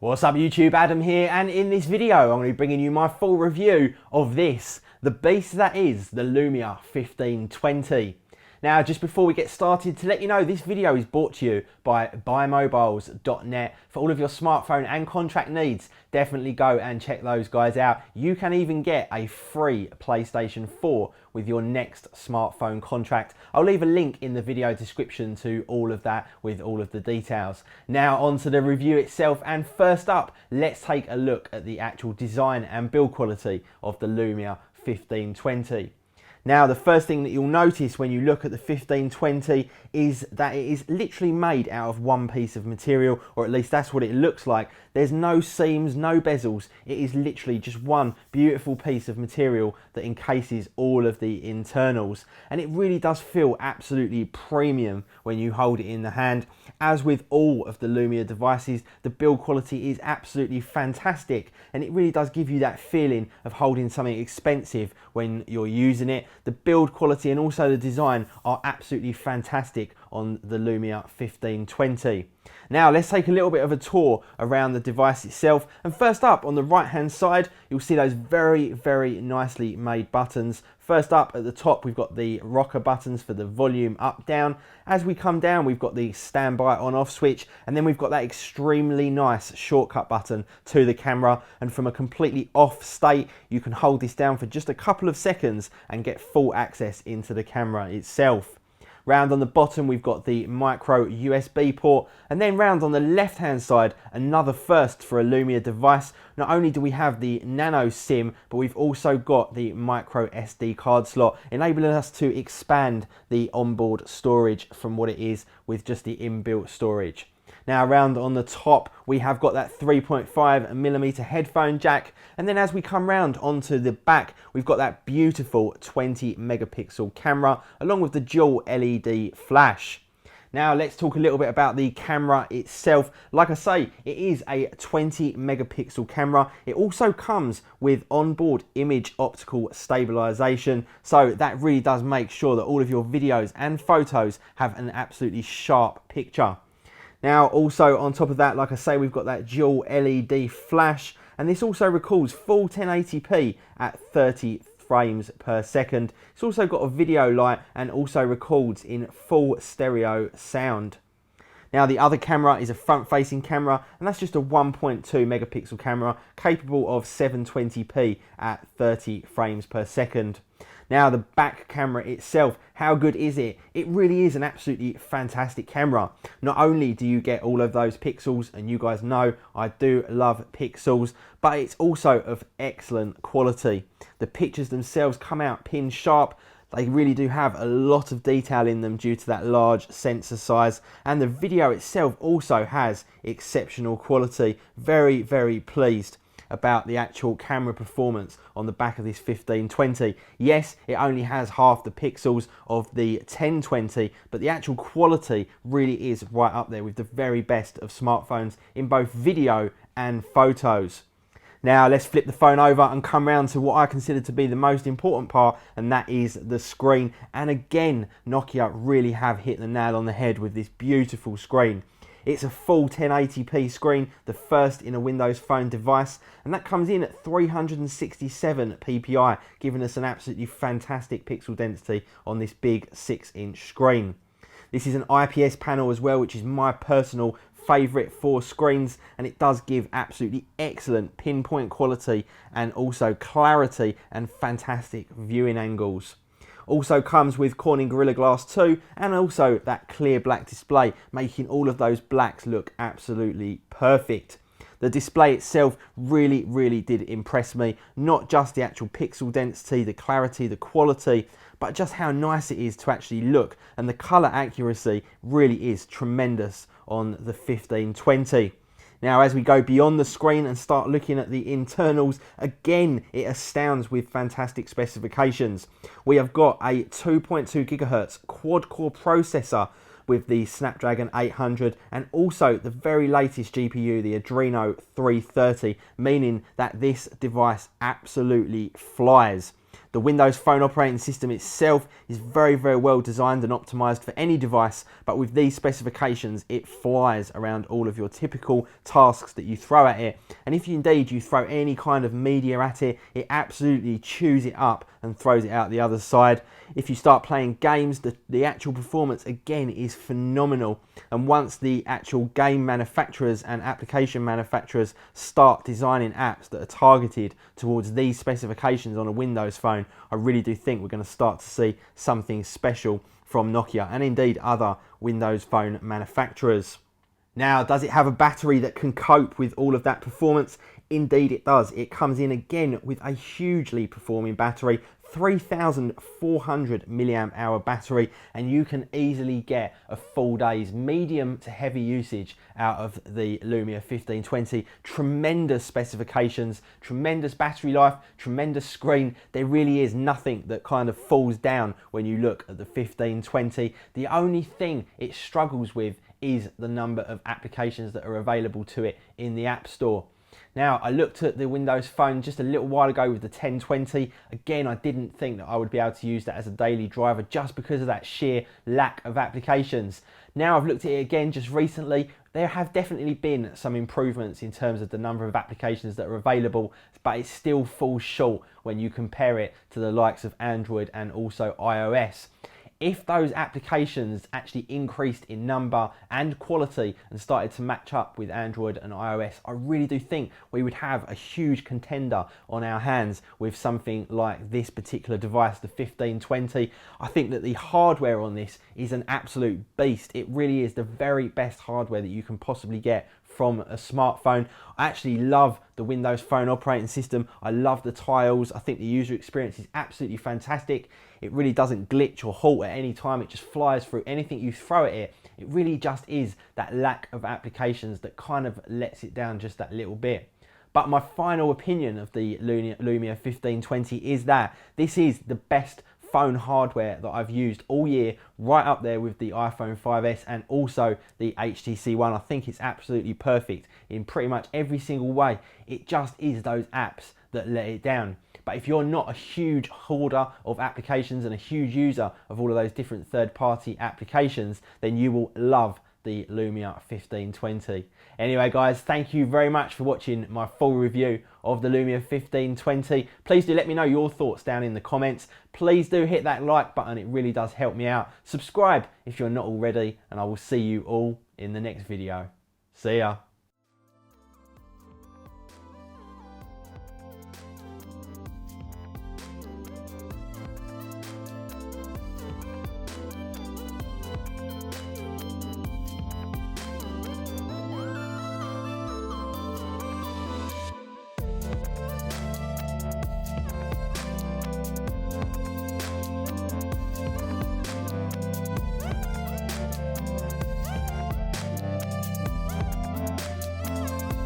What's up YouTube, Adam here, and in this video I'm going to be bringing you my full review of this, the beast that is the Lumia 1520. Now just before we get started, to let you know this video is brought to you by buymobiles.net. For all of your smartphone and contract needs, definitely go and check those guys out. You can even get a free PlayStation 4 with your next smartphone contract. I'll leave a link in the video description to all of that with all of the details. Now on to the review itself, and first up, let's take a look at the actual design and build quality of the Lumia 1520. Now the first thing that you'll notice when you look at the 1520 is that it is literally made out of one piece of material, or at least that's what it looks like. There's no seams, no bezels. It is literally just one beautiful piece of material that encases all of the internals, and it really does feel absolutely premium when you hold it in the hand. As with all of the Lumia devices, the build quality is absolutely fantastic, and it really does give you that feeling of holding something expensive when you're using it. The build quality and also the design are absolutely fantastic on the Lumia 1520. Now let's take a little bit of a tour around the device itself, and first up on the right hand side you'll see those very nicely made buttons. First up at the top we've got the rocker buttons for the volume up down. As we come down we've got the standby on off switch, and then we've got that extremely nice shortcut button to the camera, and from a completely off state you can hold this down for just a couple of seconds and get full access into the camera itself. Round on the bottom we've got the micro USB port, and then round on the left hand side, another first for a Lumia device. Not only do we have the nano SIM, but we've also got the micro SD card slot, enabling us to expand the onboard storage from what it is with just the inbuilt storage. Now around on the top we have got that 3.5mm headphone jack, and then as we come round onto the back we've got that beautiful 20 megapixel camera along with the dual LED flash. Now let's talk a little bit about the camera itself. Like I say, it is a 20 megapixel camera. It also comes with onboard image optical stabilization, so that really does make sure that all of your videos and photos have an absolutely sharp picture. Now also on top of that, like I say, we've got that dual LED flash, and this also records full 1080p at 30 frames per second. It's also got a video light and also records in full stereo sound. Now the other camera is a front facing camera, and that's just a 1.2 megapixel camera capable of 720p at 30 frames per second. Now the back camera itself, how good is it? It really is an absolutely fantastic camera. Not only do you get all of those pixels, and you guys know I do love pixels, but it's also of excellent quality. The pictures themselves come out pin sharp. They really do have a lot of detail in them due to that large sensor size, and the video itself also has exceptional quality. Very pleased about the actual camera performance on the back of this 1520. Yes, it only has half the pixels of the 1020, but the actual quality really is right up there with the very best of smartphones in both video and photos. Now let's flip the phone over and come round to what I consider to be the most important part, and that is the screen. And again, Nokia really have hit the nail on the head with this beautiful screen. It's a full 1080p screen, the first in a Windows Phone device, and that comes in at 367 ppi, giving us an absolutely fantastic pixel density on this big 6-inch screen. This is an IPS panel as well, which is my personal favourite for screens, and it does give absolutely excellent pinpoint quality and also clarity and fantastic viewing angles. Also comes with Corning Gorilla Glass 2 and also that clear black display, making all of those blacks look absolutely perfect. The display itself really did impress me. Not just the actual pixel density, the clarity, the quality, but just how nice it is to actually look, and the colour accuracy really is tremendous on the 1520. Now as we go beyond the screen and start looking at the internals, again it astounds with fantastic specifications. We have got a 2.2 GHz quad-core processor with the Snapdragon 800, and also the very latest GPU, the Adreno 330, meaning that this device absolutely flies. The Windows Phone operating system itself is very, very well designed and optimized for any device, but with these specifications, it flies around all of your typical tasks that you throw at it. And if indeed you throw any kind of media at it, it absolutely chews it up and throws it out the other side. If you start playing games, the actual performance again is phenomenal. And once the actual game manufacturers and application manufacturers start designing apps that are targeted towards these specifications on a Windows phone, I really do think we're going to start to see something special from Nokia and indeed other Windows phone manufacturers. Now, does it have a battery that can cope with all of that performance? Indeed it does. It comes in again with a hugely performing battery, 3,400 milliamp hour battery, and you can easily get a full day's medium to heavy usage out of the Lumia 1520. Tremendous specifications, tremendous battery life, tremendous screen. There really is nothing that kind of falls down when you look at the 1520. The only thing it struggles with is the number of applications that are available to it in the App Store. Now, I looked at the Windows Phone just a little while ago with the 1020. Again, I didn't think that I would be able to use that as a daily driver just because of that sheer lack of applications. Now I've looked at it again just recently. There have definitely been some improvements in terms of the number of applications that are available, but it still falls short when you compare it to the likes of Android and also iOS. If those applications actually increased in number and quality and started to match up with Android and iOS, I really do think we would have a huge contender on our hands with something like this particular device, the 1520. I think that the hardware on this is an absolute beast. It really is the very best hardware that you can possibly get from a smartphone. I actually love the Windows Phone operating system. I love the tiles. I think the user experience is absolutely fantastic. It really doesn't glitch or halt at any time. It just flies through anything you throw at it. It really just is that lack of applications that kind of lets it down just that little bit. But my final opinion of the Lumia 1520 is that this is the best phone hardware that I've used all year, right up there with the iPhone 5S and also the HTC One. I think it's absolutely perfect in pretty much every single way. It just is those apps that let it down. But if you're not a huge hoarder of applications and a huge user of all of those different third-party applications, then you will love the Lumia 1520. Anyway guys, thank you very much for watching my full review of the Lumia 1520. Please do let me know your thoughts down in the comments. Please do hit that like button, it really does help me out. Subscribe if you're not already, and I will see you all in the next video. See ya.